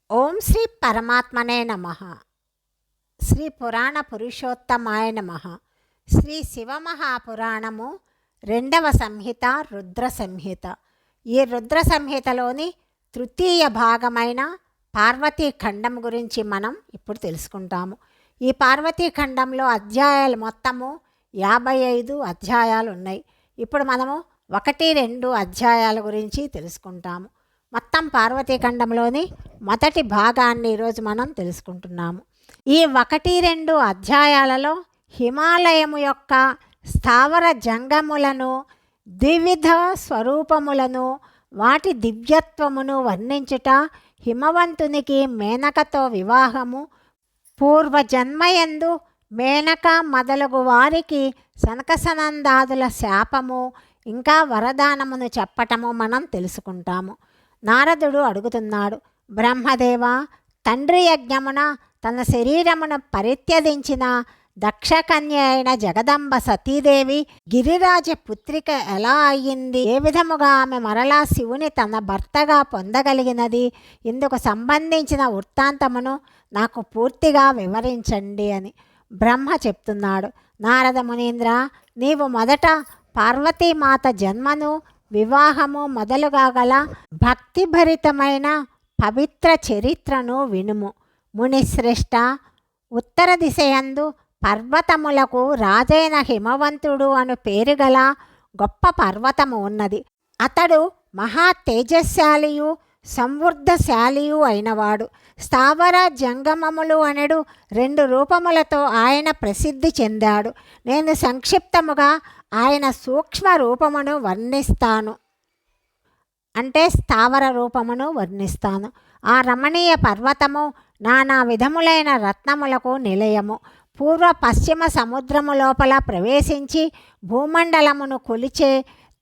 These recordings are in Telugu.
ఓం శ్రీ పరమాత్మనే నమః. శ్రీ పురాణ పురుషోత్తమాయ నమః. శ్రీ శివమహాపురాణము 2వ సంహిత రుద్ర సంహిత. ఈ రుద్ర సంహితలోని తృతీయ భాగమైన పార్వతీ ఖండం గురించి మనం ఇప్పుడు తెలుసుకుంటాము. ఈ పార్వతీ ఖండంలో అధ్యాయాలు మొత్తము 55 అధ్యాయాలు ఉన్నాయి. ఇప్పుడు మనము 1-2 అధ్యాయాల గురించి తెలుసుకుంటాము. మొత్తం పార్వతీఖండంలోని మొదటి భాగాన్ని ఈరోజు మనం తెలుసుకుంటున్నాము. ఈ 1-2 అధ్యాయాలలో హిమాలయము యొక్క స్థావర జంగములను, ద్వివిధ స్వరూపములను, వాటి దివ్యత్వమును వర్ణించుట, హిమవంతునికి మేనకతో వివాహము, పూర్వజన్మయందు మేనక మొదలగు వారికి సనకసనందాదుల శాపము, ఇంకా వరదానమును చెప్పటము మనం తెలుసుకుంటాము. నారదుడు అడుగుతున్నాడు, బ్రహ్మదేవ, తండ్రి యజ్ఞమున తన శరీరమును పరిత్యజించిన దక్షకన్య అయిన జగదంబ సతీదేవి గిరిరాజ పుత్రిక ఎలా అయ్యింది? ఏ విధముగా ఆమె మరలా శివుని తన భర్తగా పొందగలిగినది? ఇందుకు సంబంధించిన వృత్తాంతమును నాకు పూర్తిగా వివరించండి అని బ్రహ్మ చెప్తున్నాడు. నారద మునీంద్ర, నీవు మొదట పార్వతీమాత జన్మను, వివాహము మొదలుగా గల భక్తిభరితమైన పవిత్ర చరిత్రను వినుము. మునిశ్రేష్ఠ, ఉత్తర దిశయందు పర్వతములకు రాజైన హిమవంతుడు అను పేరు గల గొప్ప పర్వతము ఉన్నది. అతడు మహా తేజశాలియు సంవృద్ధశాలియు అయినవాడు. స్థావర జంగమములు అనడు 2 రూపములతో ఆయన ప్రసిద్ధి చెందాడు. నేను సంక్షిప్తముగా ఆయన సూక్ష్మ రూపమును వర్ణిస్తాను, అంటే స్థావర రూపమును వర్ణిస్తాను. ఆ రమణీయ పర్వతము నానా విధములైన రత్నములకు నిలయము. పూర్వ పశ్చిమ సముద్రము లోపల ప్రవేశించి భూమండలమును కొలిచే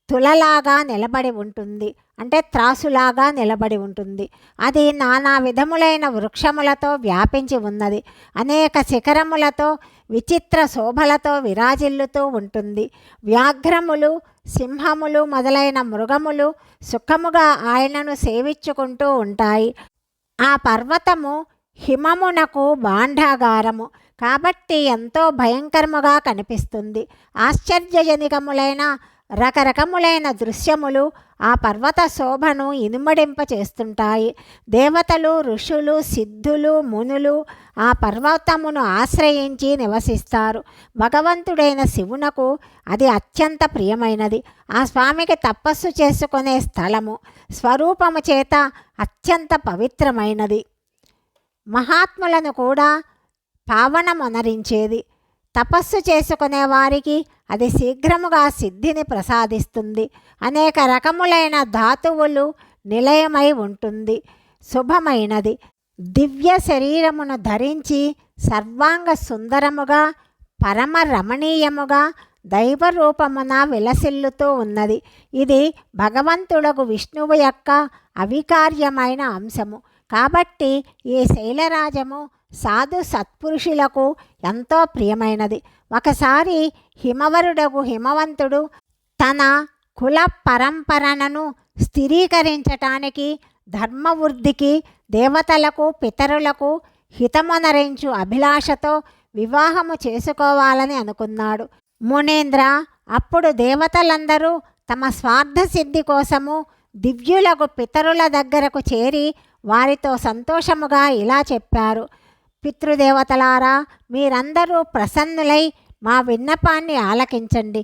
తులలాగా నిలబడి ఉంటుంది, అంటే త్రాసులాగా నిలబడి ఉంటుంది. అది నానా విధములైన వృక్షములతో వ్యాపించి ఉన్నది. అనేక శిఖరములతో విచిత్ర శోభలతో విరాజిల్లుతూ ఉంటుంది. వ్యాఘ్రములు, సింహములు మొదలైన మృగములు సుఖముగా ఆయనను సేవించుకుంటూ ఉంటాయి. ఆ పర్వతము హిమమునకు భాండాగారము కాబట్టి ఎంతో భయంకరముగా కనిపిస్తుంది. ఆశ్చర్యజనకములైన రకరకములైన దృశ్యములు ఆ పర్వత శోభను ఇనుమడింప చేస్తుంటాయి. దేవతలు, ఋషులు, సిద్ధులు, మునులు ఆ పర్వతమును ఆశ్రయించి నివసిస్తారు. భగవంతుడైన శివునకు అది అత్యంత ప్రియమైనది. ఆ స్వామికి తపస్సు చేసుకునే స్థలము, స్వరూపము చేత అత్యంత పవిత్రమైనది. మహాత్ములను కూడా పావనమొనరించేది. తపస్సు చేసుకునే వారికి అది శీఘ్రముగా సిద్ధిని ప్రసాదిస్తుంది. అనేక రకములైన ధాతువులు నిలయమై ఉంటుంది. శుభమైనది. దివ్య శరీరమును ధరించి సర్వాంగ సుందరముగా, పరమ రమణీయముగా దైవరూపమున విలసిల్లుతూ ఉన్నది. ఇది భగవంతుడగు విష్ణువు యొక్క అవికార్యమైన అంశము. కాబట్టి ఈ శైలరాజము సాధు సత్పురుషులకు ఎంతో ప్రియమైనది. ఒకసారి హిమవరుడగు హిమవంతుడు తన కుల పరంపరను స్థిరీకరించటానికి, ధర్మవృద్ధికి, దేవతలకు, పితరులకు హితమునరించు అభిలాషతో వివాహము చేసుకోవాలని అనుకున్నాడు. మునేంద్ర, అప్పుడు దేవతలందరూ తమ స్వార్థ సిద్ధి కోసము దివ్యులకు పితరుల దగ్గరకు చేరి వారితో సంతోషముగా ఇలా చెప్పారు, పితృదేవతలారా, మీరందరూ ప్రసన్నులై మా విన్నపాన్ని ఆలకించండి.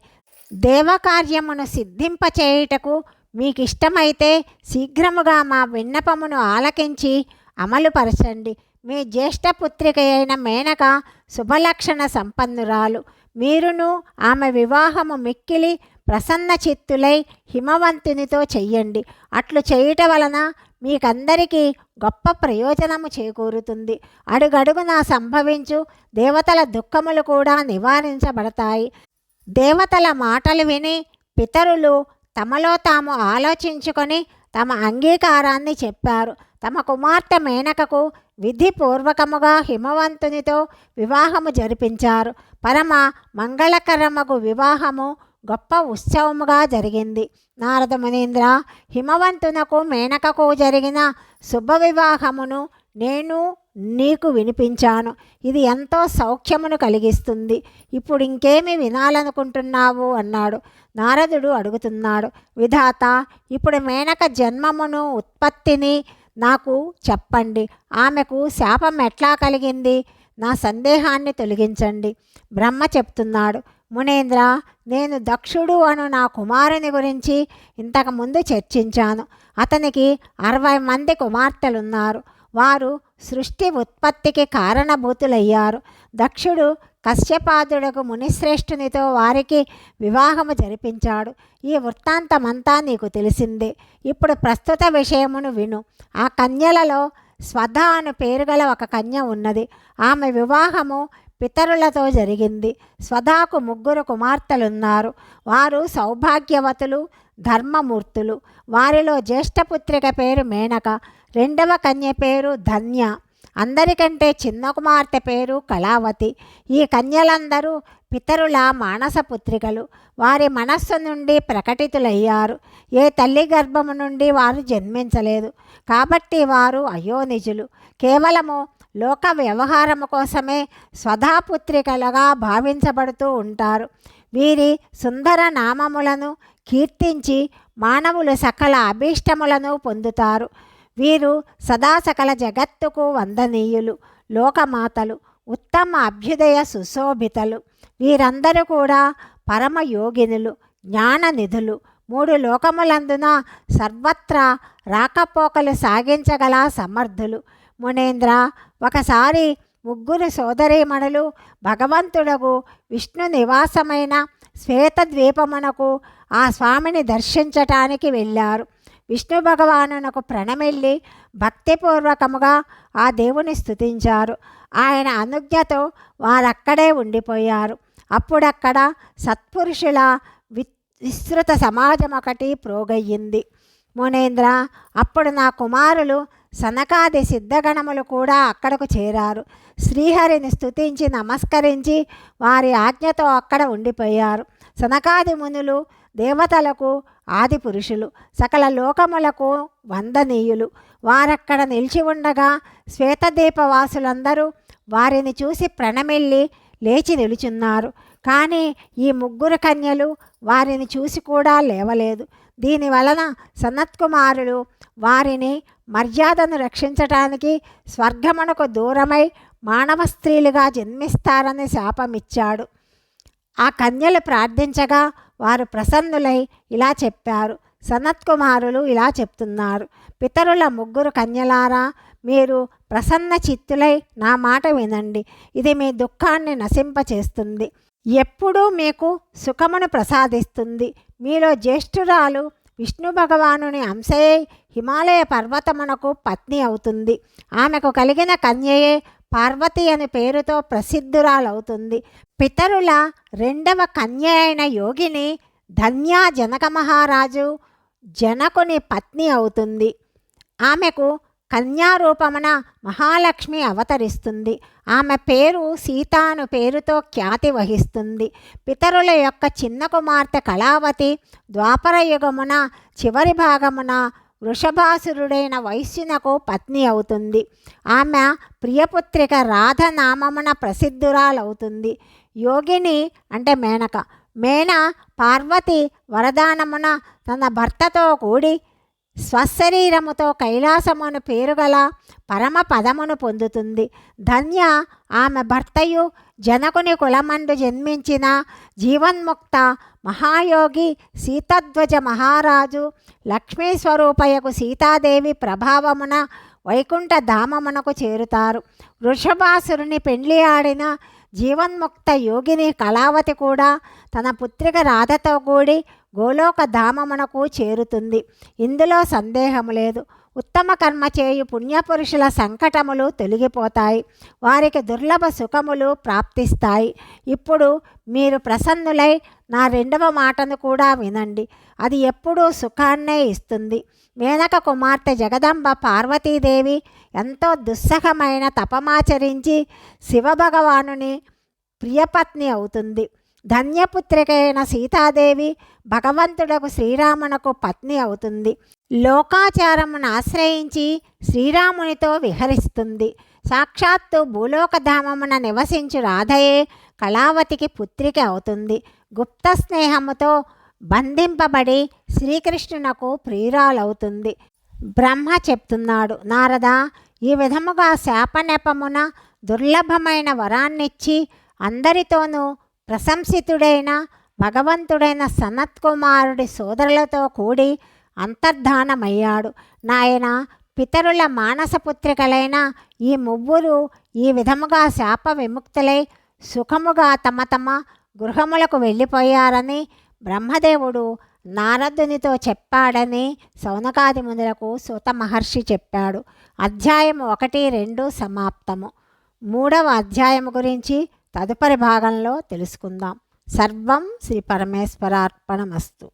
దేవకార్యమును సిద్ధింపచేయుటకు మీకిష్టమైతే శీఘ్రముగా మా విన్నపమును ఆలకించి అమలుపరచండి. మీ జ్యేష్ఠపుత్రిక అయిన మేనక శుభలక్షణ సంపన్నురాలు. మీరును ఆమె వివాహము మిక్కిలి ప్రసన్న చిత్తులై హిమవంతునితో చెయ్యండి. అట్లు చేయుట వలన మీకందరికీ గొప్ప ప్రయోజనము చేకూరుతుంది. అడుగడుగునా సంభవించు దేవతల దుఃఖములు కూడా నివారించబడతాయి. దేవతల మాటలు విని పితరులు తమలో తాము ఆలోచించుకొని తమ అంగీకారాన్ని చెప్పారు. తమ కుమార్తె మేనకకు విధిపూర్వకముగా హిమవంతునితో వివాహము జరిపించారు. పరమ మంగళకరమగు వివాహము గొప్ప ఉత్సవముగా జరిగింది. నారద మునీంద్ర, హిమవంతునకు మేనకకు జరిగిన శుభ వివాహమును నేను నీకు వినిపించాను. ఇది ఎంతో సౌఖ్యమును కలిగిస్తుంది. ఇప్పుడు ఇంకేమి వినాలనుకుంటున్నావు అన్నాడు. నారదుడు అడుగుతున్నాడు, విధాత, ఇప్పుడు మేనక జన్మమును ఉత్పత్తిని నాకు చెప్పండి. ఆమెకు శాపం ఎట్లా కలిగింది? నా సందేహాన్ని తొలగించండి. బ్రహ్మ చెప్తున్నాడు, మునేంద్ర, నేను దక్షుడు అను నా కుమారుని గురించి ఇంతకుముందు చర్చించాను. అతనికి 60 మంది కుమార్తెలున్నారు. వారు సృష్టి ఉత్పత్తికి కారణభూతులయ్యారు. దక్షుడు కశ్యపాదుడకు మునిశ్రేష్ఠునితో వారికి వివాహము జరిపించాడు. ఈ వృత్తాంతమంతా నీకు తెలిసిందే. ఇప్పుడు ప్రస్తుత విషయమును విను. ఆ కన్యలలో స్వధ అను పేరుగల ఒక కన్య ఉన్నది. ఆమె వివాహము పితరులతో జరిగింది. స్వధాకు 3 కుమార్తెలున్నారు. వారు సౌభాగ్యవతులు, ధర్మమూర్తులు. వారిలో జ్యేష్ఠపుత్రిక పేరు మేనక, రెండవ కన్య పేరు ధన్య, అందరికంటే చిన్న కుమార్తె పేరు కళావతి. ఈ కన్యలందరూ పితరుల మానసపుత్రికలు. వారి మనస్సు నుండి ప్రకటితులయ్యారు. ఏ తల్లి గర్భము నుండి వారు జన్మించలేదు. కాబట్టి వారు అయోనిజులు. కేవలము లోక వ్యవహారము కోసమే స్వధాపుత్రికలుగా భావించబడుతూ ఉంటారు. వీరి సుందర నామములను కీర్తించి మానవులు సకల అభీష్టములను పొందుతారు. వీరు సదా సకల జగత్తుకు వందనీయులు, లోకమాతలు, ఉత్తమ అభ్యుదయ సుశోభితలు. వీరందరూ కూడా పరమయోగినులు, జ్ఞాననిధులు. 3 లోకములందున సర్వత్రా రాకపోకలు సాగించగల సమర్థులు. మునేంద్ర, ఒకసారి 3 సోదరీమణులు భగవంతుడకు విష్ణు నివాసమైన శ్వేతద్వీపమునకు ఆ స్వామిని దర్శించటానికి వెళ్ళారు. విష్ణు భగవానునకు ప్రణమిల్లి భక్తిపూర్వకముగా ఆ దేవుని స్తుతించారు. ఆయన అనుజ్ఞతో వారక్కడే ఉండిపోయారు. అప్పుడక్కడ సత్పురుషుల విస్తృత సమాజం ఒకటి ప్రోగయ్యింది. మునేంద్ర, అప్పుడు నా కుమారులు సనకాది సిద్ధగణములు కూడా అక్కడకు చేరారు. శ్రీహరిని స్తుతించి నమస్కరించి వారి ఆజ్ఞతో అక్కడ ఉండిపోయారు. సనకాది మునులు దేవతలకు ఆది పురుషులు, సకల లోకములకు వందనీయులు. వారక్కడ నిలిచి ఉండగా శ్వేతదీపవాసులందరూ వారిని చూసి ప్రణమిల్లి లేచి నిలుచున్నారు. కానీ ఈ 3 కన్యలు వారిని చూసి కూడా లేవలేదు. దీనివలన సనత్కుమారులు వారిని మర్యాదను రక్షించటానికి స్వర్గమునకు దూరమై మానవ స్త్రీలుగా జన్మిస్తారని శాపమిచ్చాడు. ఆ కన్యలు ప్రార్థించగా వారు ప్రసన్నులై ఇలా చెప్పారు. సనత్కుమారులు ఇలా చెప్తున్నారు, పితరుల 3 కన్యలారా, మీరు ప్రసన్న చిత్తులై నా మాట వినండి. ఇది మీ దుఃఖాన్ని నశింపచేస్తుంది, ఎప్పుడూ మీకు సుఖమును ప్రసాదిస్తుంది. మీలో జ్యేష్ఠురాలు విష్ణు భగవానుని అంశయే హిమాలయ పర్వతమునకు పత్ని అవుతుంది. ఆమెకు కలిగిన కన్యయే పార్వతి అని పేరుతో ప్రసిద్ధురాలవుతుంది. పితరుల 2వ కన్య అయిన యోగిని ధన్యా జనక మహారాజు జనకుని పత్ని అవుతుంది. ఆమెకు కన్యారూపమున మహాలక్ష్మి అవతరిస్తుంది. ఆమె పేరు సీతాను పేరుతో ఖ్యాతి వహిస్తుంది. పితరుల యొక్క చిన్న కుమార్తె కళావతి ద్వాపర యుగమున చివరి భాగమున వృషభాసురుడైన వైశ్యునకు పత్ని అవుతుంది. ఆమె ప్రియపుత్రిక రాధ నామమున ప్రసిద్ధురాలవుతుంది. యోగిని అంటే మేనక. మేన పార్వతి వరదానమున తన భర్తతో కూడి స్వశరీరముతో కైలాసమును పేరుగల పరమ పదమును పొందుతుంది. ధన్య ఆమె భర్తయు జనకుని కులమందు జన్మించిన జీవన్ముక్త మహాయోగి సీతధ్వజ మహారాజు లక్ష్మీస్వరూపయకు సీతాదేవి ప్రభావమున వైకుంఠ ధామమునకు చేరుతారు. వృషభాసురుని పెండ్లి ఆడిన జీవన్ముక్త యోగిని కళావతి కూడా తన పుత్రిక రాధతో కూడి గోలోక ధామమునకు చేరుతుంది. ఇందులో సందేహము లేదు. ఉత్తమ కర్మ చేయు పుణ్యపురుషుల సంకటములు తొలగిపోతాయి. వారికి దుర్లభ సుఖములు ప్రాప్తిస్తాయి. ఇప్పుడు మీరు ప్రసన్నులై నా 2వ మాటను కూడా వినండి. అది ఎప్పుడూ సుఖాన్నే ఇస్తుంది. మేనక కుమార్తె జగదంబ పార్వతీదేవి ఎంతో దుస్సహమైన తపమాచరించి శివభగవానుని ప్రియపత్ని అవుతుంది. ధన్యపుత్రికైన సీతాదేవి భగవంతుడకు శ్రీరామునకు పత్ని అవుతుంది. లోకాచారమును ఆశ్రయించి శ్రీరామునితో విహరిస్తుంది. సాక్షాత్తు భూలోకధామమున నివసించు రాధయే కళావతికి పుత్రిక అవుతుంది. గుప్త స్నేహముతో బంధింపబడి శ్రీకృష్ణునకు ప్రియురాలవుతుంది. బ్రహ్మ చెప్తున్నాడు, నారద, ఈ విధముగా శాపనెపమున దుర్లభమైన వరాన్నిచ్చి అందరితోనూ ప్రశంసితుడైన భగవంతుడైన సనత్కుమారుడి సోదరులతో కూడి అంతర్ధానమయ్యాడు. నాయన, పితరుల మానసపుత్రికలైన ఈ ముగ్గురు ఈ విధముగా శాప విముక్తులై సుఖముగా తమ తమ గృహములకు వెళ్ళిపోయారని బ్రహ్మదేవుడు నారదునితో చెప్పాడని శౌనకాది మునులకు సూత మహర్షి చెప్పాడు. అధ్యాయము 1, 2 సమాప్తము. 3వ అధ్యాయము గురించి తదుపరి భాగంలో తెలుసుకుందాం. సర్వం శ్రీ పరమేశ్వరార్పణమస్తు.